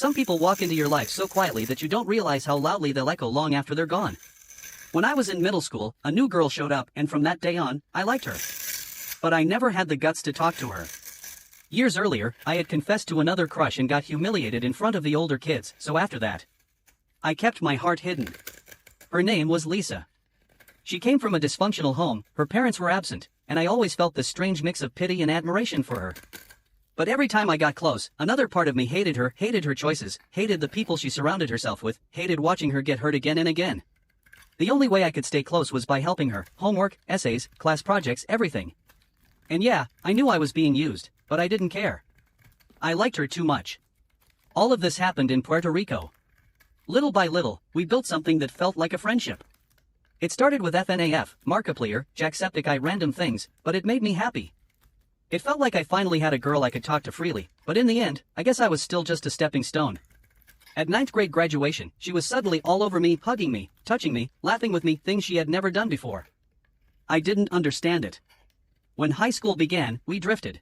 Some people walk into your life so quietly that you don't realize how loudly they'll echo long after they're gone. When I was in middle school, a new girl showed up, and from that day on, I liked her. But I never had the guts to talk to her. Years earlier, I had confessed to another crush and got humiliated in front of the older kids, so after that, I kept my heart hidden. Her name was Lisa. She came from a dysfunctional home, her parents were absent, and I always felt this strange mix of pity and admiration for her. But every time I got close, another part of me hated her choices, hated the people she surrounded herself with, hated watching her get hurt again and again. The only way I could stay close was by helping her, homework, essays, class projects, everything. And yeah, I knew I was being used, but I didn't care. I liked her too much. All of this happened in Puerto Rico. Little by little, we built something that felt like a friendship. It started with FNAF, Markiplier, Jacksepticeye random things, but it made me happy. It felt like I finally had a girl I could talk to freely, but in the end, I guess I was still just a stepping stone. At 9th grade graduation, she was suddenly all over me, hugging me, touching me, laughing with me, things she had never done before. I didn't understand it. When high school began, we drifted.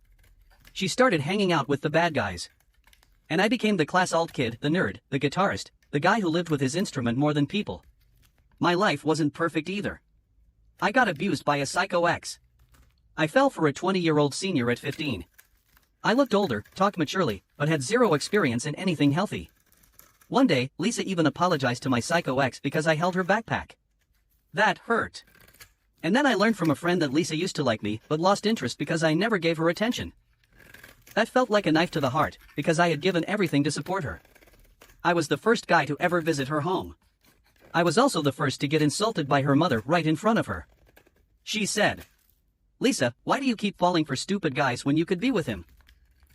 She started hanging out with the bad guys. And I became the class alt kid, the nerd, the guitarist, the guy who lived with his instrument more than people. My life wasn't perfect either. I got abused by a psycho ex. I fell for a 20-year-old senior at 15. I looked older, talked maturely, but had zero experience in anything healthy. One day, Lisa even apologized to my psycho ex because I held her backpack. That hurt. And then I learned from a friend that Lisa used to like me but lost interest because I never gave her attention. That felt like a knife to the heart, because I had given everything to support her. I was the first guy to ever visit her home. I was also the first to get insulted by her mother right in front of her. She said, "Lisa, why do you keep falling for stupid guys when you could be with him?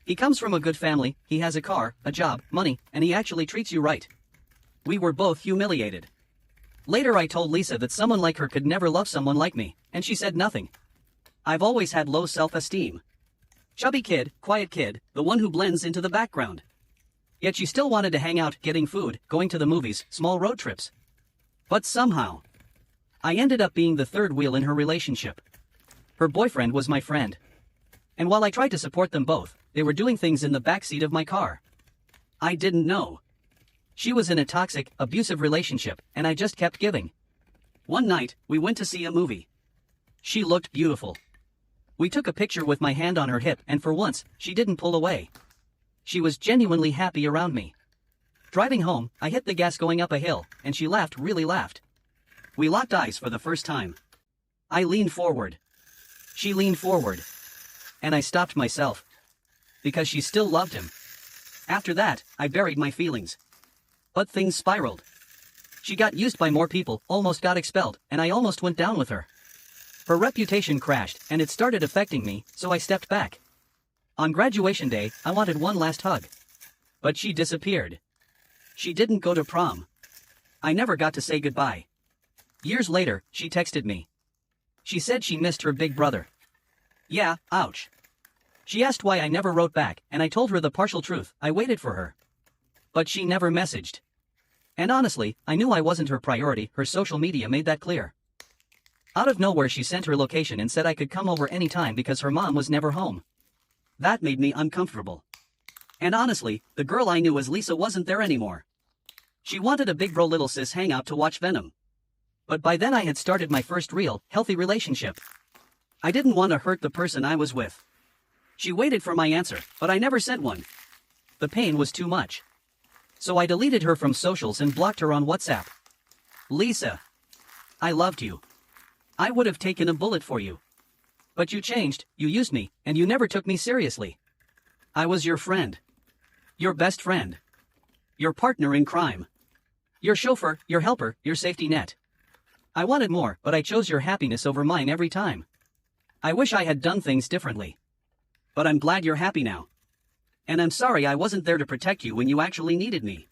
He comes from a good family, he has a car, a job, money, and he actually treats you right." We were both humiliated. Later I told Lisa that someone like her could never love someone like me, and she said nothing. I've always had low self-esteem. Chubby kid, quiet kid, the one who blends into the background. Yet she still wanted to hang out, getting food, going to the movies, small road trips. But somehow, I ended up being the third wheel in her relationship. Her boyfriend was my friend. And while I tried to support them both, they were doing things in the backseat of my car. I didn't know. She was in a toxic, abusive relationship, and I just kept giving. One night, we went to see a movie. She looked beautiful. We took a picture with my hand on her hip, and for once, she didn't pull away. She was genuinely happy around me. Driving home, I hit the gas going up a hill, and she laughed, really laughed. We locked eyes for the first time. I leaned forward. She leaned forward. And I stopped myself. Because she still loved him. After that, I buried my feelings. But things spiraled. She got used by more people, almost got expelled, and I almost went down with her. Her reputation crashed, and it started affecting me, so I stepped back. On graduation day, I wanted one last hug. But she disappeared. She didn't go to prom. I never got to say goodbye. Years later, she texted me. She said she missed her big brother. Yeah, ouch. She asked why I never wrote back, and I told her the partial truth, I waited for her. But she never messaged. And honestly, I knew I wasn't her priority, her social media made that clear. Out of nowhere she sent her location and said I could come over anytime because her mom was never home. That made me uncomfortable. And honestly, the girl I knew as Lisa wasn't there anymore. She wanted a big bro little sis hangout to watch Venom. But by then I had started my first real, healthy relationship. I didn't want to hurt the person I was with. She waited for my answer, but I never sent one. The pain was too much. So I deleted her from socials and blocked her on WhatsApp. Lisa. I loved you. I would have taken a bullet for you. But you changed, you used me, and you never took me seriously. I was your friend. Your best friend. Your partner in crime. Your chauffeur, your helper, your safety net. I wanted more, but I chose your happiness over mine every time. I wish I had done things differently. But I'm glad you're happy now. And I'm sorry I wasn't there to protect you when you actually needed me.